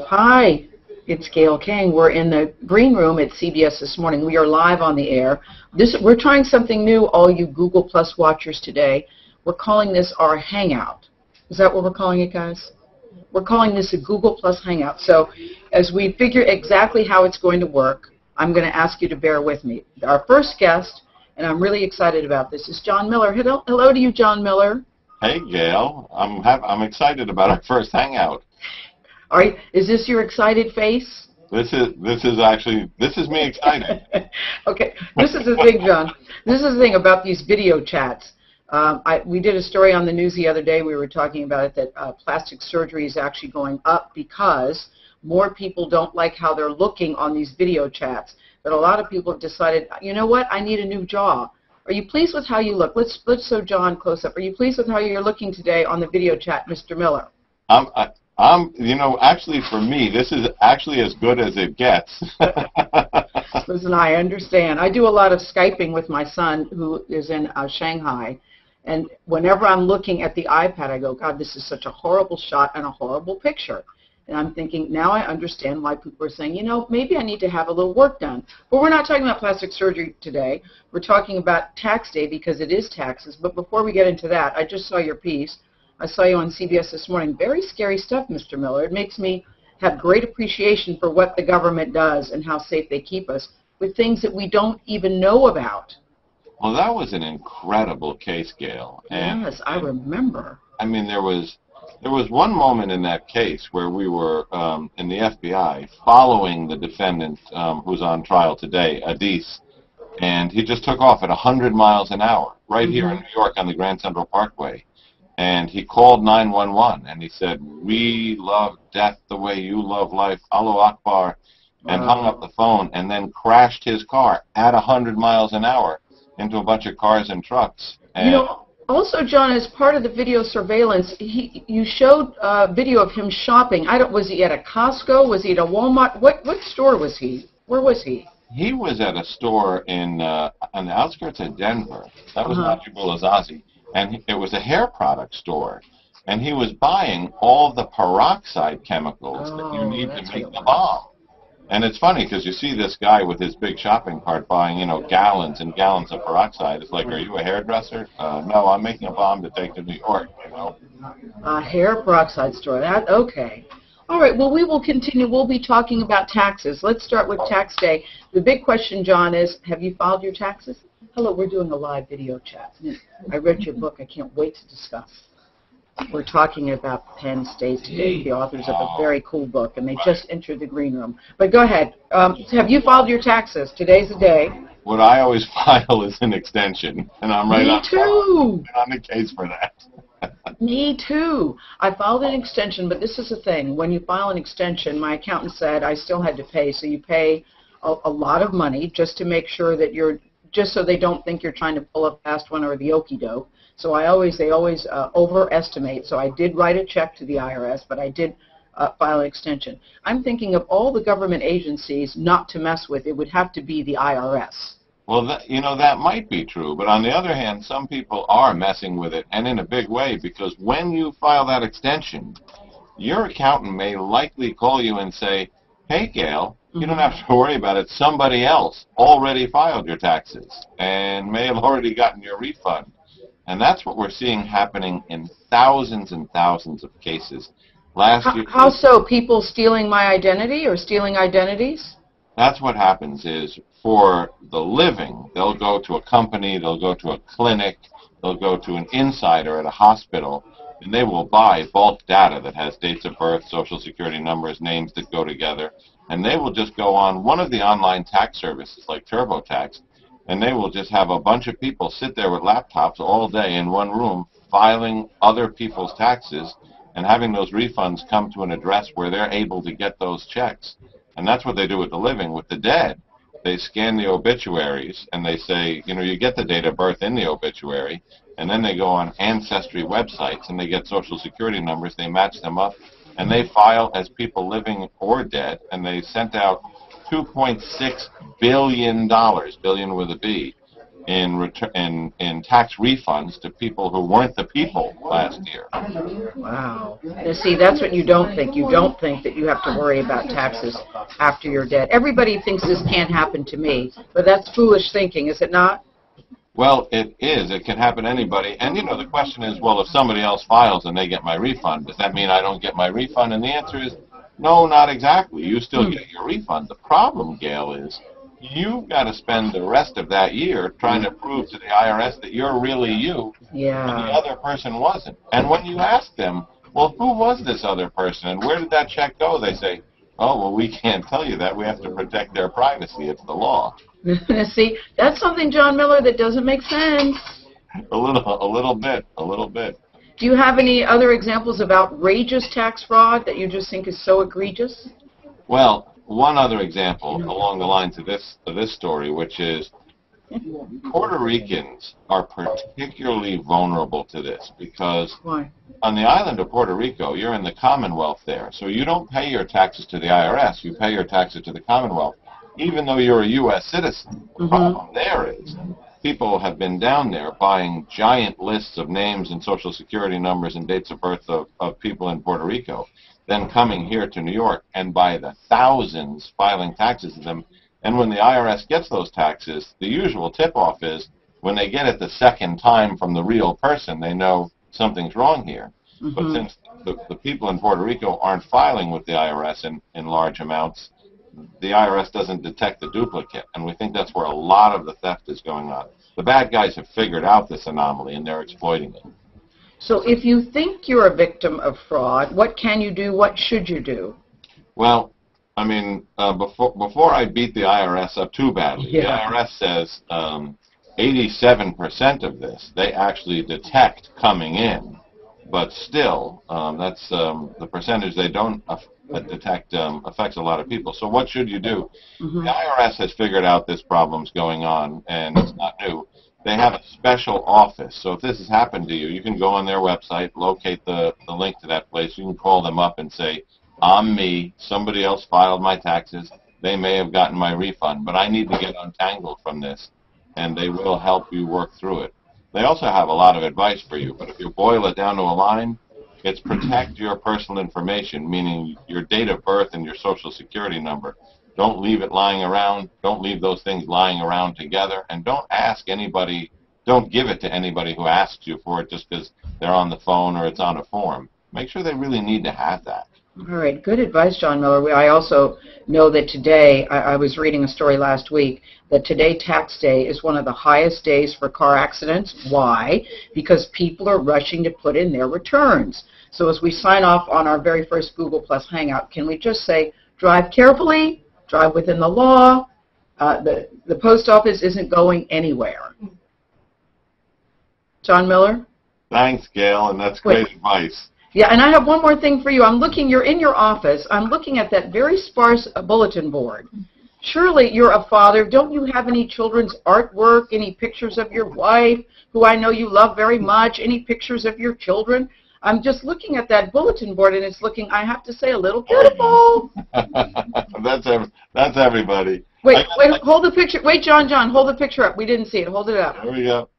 Hi, it's Gayle King. We're in the green room at CBS This Morning. We are live on the air. We're trying something new, all you Google Plus watchers today. We're calling this our Hangout. Is that what we're calling it, guys? We're calling this a Google Plus Hangout. So as we figure exactly how it's going to work, I'm going to ask you to bear with me. Our first guest, and I'm really excited about this, is John Miller. Hello to you, John Miller. Hey, Gayle. I'm excited about our first Hangout. All right. Is this your excited face? This is me excited. Okay. This is the thing, John. This is the thing about these video chats. We did a story on the news the other day. We were talking about it, that plastic surgery is actually going up because more people don't like how they're looking on these video chats. But a lot of people have decided, you know what, I need a new jaw. Are you pleased with how you look? Let's show John close up. Are you pleased with how you're looking today on the video chat, Mr. Miller? Actually, for me, this is actually as good as it gets. Listen, I understand. I do a lot of Skyping with my son, who is in Shanghai. And whenever I'm looking at the iPad, I go, God, this is such a horrible shot and a horrible picture. And I'm thinking, now I understand why people are saying, you know, maybe I need to have a little work done. But we're not talking about plastic surgery today. We're talking about tax day because it is taxes. But before we get into that, I just saw your piece. I saw you on CBS This Morning. Very scary stuff, Mr. Miller. It makes me have great appreciation for what the government does and how safe they keep us with things that we don't even know about. Well, that was an incredible case, Gayle. Yes, I remember. I mean, there was one moment in that case where we were in the FBI following the defendant who's on trial today, Adis, and he just took off at 100 miles an hour right here in New York on the Grand Central Parkway. And he called 911 and he said, "We love death the way you love life, Allahu Akbar," and hung up the phone and then crashed his car at 100 miles an hour into a bunch of cars and trucks. And you know, also, John, as part of the video surveillance, you showed a video of him shopping. Was he at a Costco? Was he at a Walmart? What store was he? Where was he? He was at a store on the outskirts of Denver. That was Najibul Azazi. And it was a hair product store. And he was buying all the peroxide chemicals that you need to make the bomb. And it's funny because you see this guy with his big shopping cart buying, you know, gallons and gallons of peroxide. It's like, are you a hairdresser? No, I'm making a bomb to take to New York, you know. A hair peroxide store. Okay. All right, well, we will continue. We'll be talking about taxes. Let's start with tax day. The big question, John, is have you filed your taxes? Hello, we're doing a live video chat. I read your book. I can't wait to discuss. We're talking about Penn State today, the authors of a very cool book, and they just entered the green room. But go ahead. Have you filed your taxes? Today's the day. What I always file is an extension, and I'm right Me too. on the case for that. Me too. I filed an extension, but this is the thing. When you file an extension, my accountant said I still had to pay, so you pay a lot of money just to make sure that just so they don't think you're trying to pull a fast one or the okie doke. So they always overestimate. So I did write a check to the IRS, but I did file an extension. I'm thinking of all the government agencies not to mess with. It would have to be the IRS. Well, that might be true. But on the other hand, some people are messing with it, and in a big way, because when you file that extension, your accountant may likely call you and say, "Hey, Gayle, you don't have to worry about it. Somebody else already filed your taxes and may have already gotten your refund." And that's what we're seeing happening in thousands and thousands of cases. Last year, how so? People stealing my identity or stealing identities? That's what happens is for the living, they'll go to a company, they'll go to a clinic, they'll go to an insider at a hospital, and they will buy bulk data that has dates of birth, social security numbers, names that go together, and they will just go on one of the online tax services like TurboTax, and they will just have a bunch of people sit there with laptops all day in one room filing other people's taxes and having those refunds come to an address where they're able to get those checks. And that's what they do with the living. With the dead, they scan the obituaries and they say, you know, you get the date of birth in the obituary, and then they go on ancestry websites and they get social security numbers, they match them up, and they file as people living or dead, and they sent out $2.6 billion, billion with a B, in tax refunds to people who weren't the people last year. Wow. Now, see, that's what you don't think. You don't think that you have to worry about taxes after you're dead. Everybody thinks this can't happen to me, but that's foolish thinking, is it not? Well, it is. It can happen to anybody. And, you know, the question is, well, if somebody else files and they get my refund, does that mean I don't get my refund? And the answer is, no, not exactly. You still get your refund. The problem, Gayle, is you've got to spend the rest of that year trying to prove to the IRS that you're really you, and the other person wasn't. And when you ask them, well, who was this other person, and where did that check go? They say, oh, well, we can't tell you that. We have to protect their privacy. It's the law. See, that's something, John Miller, that doesn't make sense. A little bit. Do you have any other examples of outrageous tax fraud that you just think is so egregious? Well, one other example along the lines of this story, which is Puerto Ricans are particularly vulnerable to this because on the island of Puerto Rico, you're in the Commonwealth there, so you don't pay your taxes to the IRS, you pay your taxes to the Commonwealth, even though you're a U.S. citizen. The problem there is people have been down there buying giant lists of names and Social Security numbers and dates of birth of people in Puerto Rico, then coming here to New York and by the thousands filing taxes to them. And when the IRS gets those taxes, the usual tip-off is when they get it the second time from the real person, they know something's wrong here. But since the people in Puerto Rico aren't filing with the IRS in large amounts, the IRS doesn't detect the duplicate, and we think that's where a lot of the theft is going on. The bad guys have figured out this anomaly, and they're exploiting it. So if you think you're a victim of fraud, what can you do? What should you do? Well, I mean, before I beat the IRS up too badly, the IRS says 87% of this they actually detect coming in, but still, that's the percentage they don't detect affects a lot of people. So what should you do? The IRS has figured out this problem's going on, and it's not new. They have a special office. So if this has happened to you, you can go on their website, locate the link to that place. You can call them up and say, I'm me. Somebody else filed my taxes. They may have gotten my refund, but I need to get untangled from this, and they will help you work through it. They also have a lot of advice for you, but if you boil it down to a line, it's protect your personal information, meaning your date of birth and your Social Security number. Don't leave it lying around. Don't leave those things lying around together. And don't ask anybody, don't give it to anybody who asks you for it just because they're on the phone or it's on a form. Make sure they really need to have that. All right. Good advice, John Miller. I also know that today, I was reading a story last week, that today, tax day, is one of the highest days for car accidents. Why? Because people are rushing to put in their returns. So as we sign off on our very first Google Plus Hangout, can we just say, drive carefully, drive within the law, the post office isn't going anywhere. John Miller? Thanks, Gayle, and that's great advice. Yeah, and I have one more thing for you. I'm looking, you're in your office. I'm looking at that very sparse bulletin board. Surely you're a father. Don't you have any children's artwork, any pictures of your wife, who I know you love very much, any pictures of your children? I'm just looking at that bulletin board, and it's looking, I have to say, a little beautiful. That's everybody. Wait, hold the picture. Wait, John, hold the picture up. We didn't see it. Hold it up. There we go.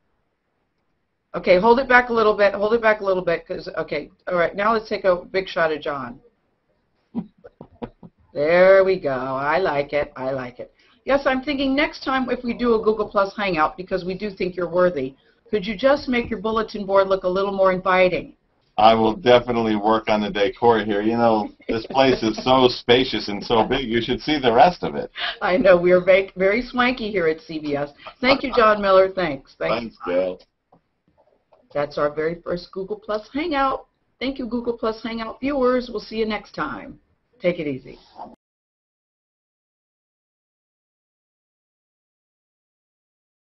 Okay, hold it back a little bit. Hold it back a little bit, because, okay, all right, now let's take a big shot of John. There we go. I like it. I like it. Yes, I'm thinking next time if we do a Google Plus Hangout, because we do think you're worthy, could you just make your bulletin board look a little more inviting? I will definitely work on the decor here. You know, this place is so spacious and so big, you should see the rest of it. I know. We're very, very swanky here at CBS. Thank you, John Miller. Thanks. Thanks, Gayle. That's our very first Google Plus Hangout. Thank you, Google Plus Hangout viewers. We'll see you next time. Take it easy.